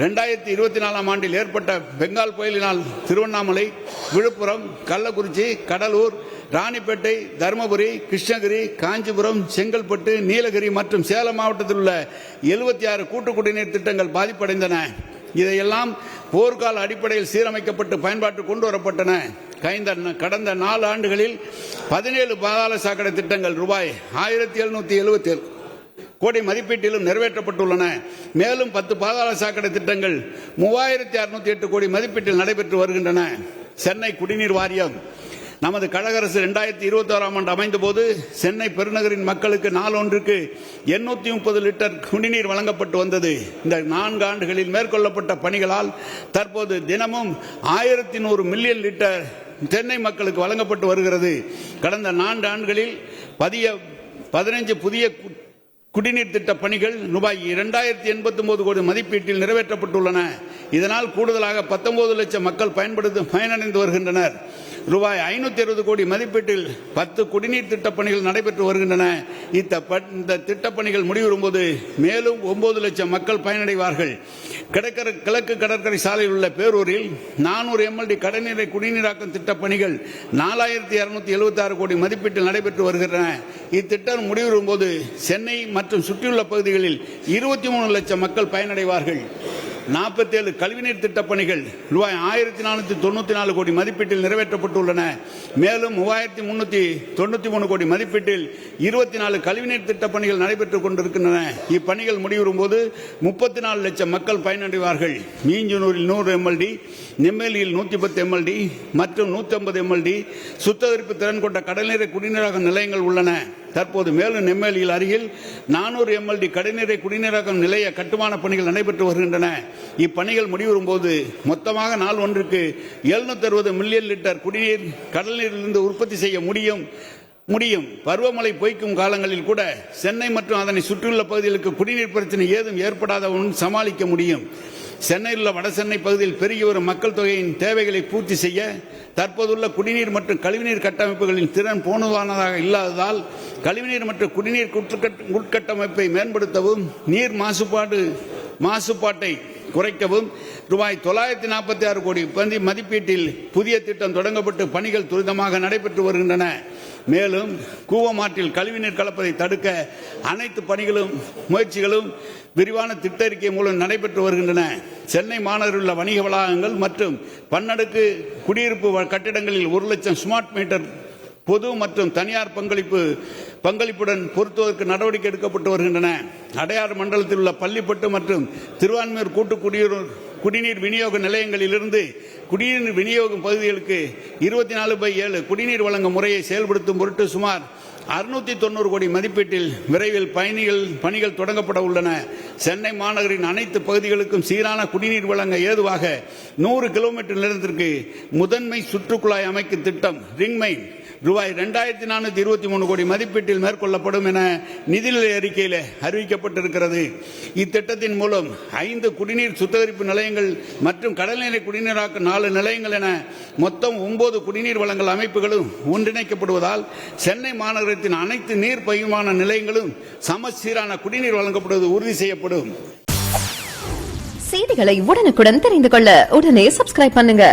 2024ஆம் ஆண்டில் ஏற்பட்ட பெங்கால் புயலினால் திருவண்ணாமலை, விழுப்புரம், கள்ளக்குறிச்சி, கடலூர், ராணிப்பேட்டை, தருமபுரி, கிருஷ்ணகிரி, காஞ்சிபுரம், செங்கல்பட்டு, நீலகிரி மற்றும் சேலம் மாவட்டத்தில் உள்ள 76 கூட்டு குடிநீர் திட்டங்கள் பாதிப்படைந்தன. இதையெல்லாம் போர்க்கால அடிப்படையில் சீரமைக்கப்பட்டு பயன்பாட்டுக்கு கொண்டு வரப்பட்டன. கடந்த 4 ஆண்டுகளில் 17 பாதாள சாக்கடை திட்டங்கள் ரூபாய் 1777 கோடி மதிப்பீட்டிலும் நிறைவேற்றப்பட்டுள்ளன. மேலும் 10 பாதாள சாக்கடை திட்டங்கள் 3608 கோடி மதிப்பீட்டில் நடைபெற்று வருகின்றன. சென்னை குடிநீர் வாரியம் நமது கழக அரசு 2021ஆம் ஆண்டு அமைந்த போது சென்னை பெருநகரின் மக்களுக்கு நாளொன்றுக்கு 830 லிட்டர் குடிநீர் வழங்கப்பட்டு வந்தது. இந்த 4 ஆண்டுகளில் மேற்கொள்ளப்பட்ட பணிகளால் தற்போது தினமும் 1100 மில்லியன் லிட்டர் சென்னை மக்களுக்கு வழங்கப்பட்டு வருகிறது. கடந்த 4 ஆண்டுகளில் 15 புதிய குடிநீர் திட்ட பணிகள் ரூபாய் 2089 கோடி மதிப்பீட்டில் நிறைவேற்றப்பட்டுள்ளன. இதனால் கூடுதலாக 19 லட்சம் மக்கள் பயனடைந்து வருகின்றனர். ரூபாய் 560 கோடி மதிப்பீட்டில் 10 குடிநீர் திட்ட பணிகள் நடைபெற்று வருகின்றன. இந்த திட்டப்பணிகள் முடிவரும்போது மேலும் 9 லட்சம் மக்கள் பயனடைவார்கள். கிழக்கு கடற்கரை சாலையில் உள்ள பேரூரில் 400 MLD கடைநீரை குடிநீராக்கும் திட்ட பணிகள் 4276 கோடி மதிப்பீட்டில் நடைபெற்று வருகின்றன. இத்திட்டம் முடிவரும்போது சென்னை மற்றும் சுற்றியுள்ள பகுதிகளில் 23 லட்சம் மக்கள் பயனடைவார்கள். 47 கழிவுநீர் திட்டப் பணிகள் ரூபாய் 1494 கோடி மதிப்பீட்டில் நிறைவேற்றப்பட்டுள்ளன. மேலும் 3393 கோடி மதிப்பீட்டில் 24 கழிவுநீர் திட்டப் பணிகள் நடைபெற்றுக் கொண்டிருக்கின்றன. இப்பணிகள் முடிவரும்போது 34 லட்சம் மக்கள் பயனடைவார்கள். மீஞ்சனூரில் 100 MLD, நெம்மேலியில் 110 MLD மற்றும் 150 MLD சுத்திகரிப்பு திறன் கொண்ட கடல்நீரை குடிநீராக்கும் நிலையங்கள் உள்ளன. தற்போது மேலும் நெம்மேலியில் அருகில் 400 MLD கடைநீரை குடிநீராக்கும் நிலைய கட்டுமான பணிகள் நடைபெற்று வருகின்றன. இப்பணிகள் முடிவரும்போது மொத்தமாக நாள் ஒன்றுக்கு 760 மில்லியன் லிட்டர் குடிநீர் கடல்நீரிலிருந்து உற்பத்தி செய்ய முடியும். பருவமழை பொய்க்கும் காலங்களில் கூட சென்னை மற்றும் அதனை சுற்றியுள்ள பகுதிகளுக்கு குடிநீர் பிரச்சனை ஏதும் ஏற்படாதவன் சமாளிக்க முடியும். சென்னையில் உள்ள வடசென்னை பகுதியில் பெருகி வரும் மக்கள் தொகையின் தேவைகளை பூர்த்தி செய்ய தற்போதுள்ள குடிநீர் மற்றும் கழிவுநீர் கட்டமைப்புகளின் திறன் போதுமானதாக இல்லாததால் கழிவுநீர் மற்றும் குடிநீர் உட்கட்டமைப்பை மேம்படுத்தவும் நீர் மாசுபாட்டை குறைக்கவும் ரூபாய் 946 கோடி மதிப்பீட்டில் புதிய திட்டம் தொடங்கப்பட்டு பணிகள் துரிதமாக நடைபெற்று வருகின்றன. மேலும் கூவமாற்றில் கழிவுநீர் கலப்பதை தடுக்க அனைத்து முயற்சிகளும் விரிவான திட்ட அறிக்கை மூலம் நடைபெற்று வருகின்றன. சென்னை மாநகரில் உள்ள வணிக வளாகங்கள் மற்றும் பன்னடுக்கு குடியிருப்பு கட்டிடங்களில் 1 லட்சம் ஸ்மார்ட் மீட்டர் பொது மற்றும் தனியார் பங்களிப்புடன் பொருத்துவதற்கு நடவடிக்கை எடுக்கப்பட்டு வருகின்றன. அடையாறு மண்டலத்தில் உள்ள பள்ளிப்பட்டு மற்றும் திருவான்மையூர் கூட்டு குடிநீர் விநியோக நிலையங்களிலிருந்து குடிநீர் விநியோகம் பகுதிகளுக்கு 24/7 குடிநீர் வழங்கும் முறையை செயல்படுத்தும் பொருட்டு சுமார் 690 கோடி மதிப்பீட்டில் விரைவில் பணிகள் தொடங்கப்பட உள்ளன. சென்னை மாநகரின் அனைத்து பகுதிகளுக்கும் சீரான குடிநீர் வழங்க ஏதுவாக 100 கிலோமீட்டர் நீளத்திற்கு முதன்மை சுற்றுக்குழாய் அமைக்கும் திட்டம் ரிங்மைன் ரூபாய் 2423 கோடி மதிப்பீட்டில் மேற்கொள்ளப்படும் என நிதிநிலை அறிக்கையில் அறிவிக்கப்பட்டிருக்கிறது. இத்திட்டத்தின் மூலம் 5 குடிநீர் சுத்திகரிப்பு நிலையங்கள் மற்றும் கடல்நீரை குடிநீராக்க 4 நிலையங்கள் என மொத்தம் 9 குடிநீர் வழங்கல் அமைப்புகளும் ஒன்றிணைக்கப்படுவதால் சென்னை மாநகரத்தின் அனைத்து நீர் பகிர்மான நிலையங்களும் சமச்சீரான குடிநீர் வழங்கப்படுவது உறுதி செய்யப்படும். செய்திகளை உடனுக்குடன் தெரிந்து கொள்ள உடனே சப்ஸ்கிரைப் பண்ணுங்க.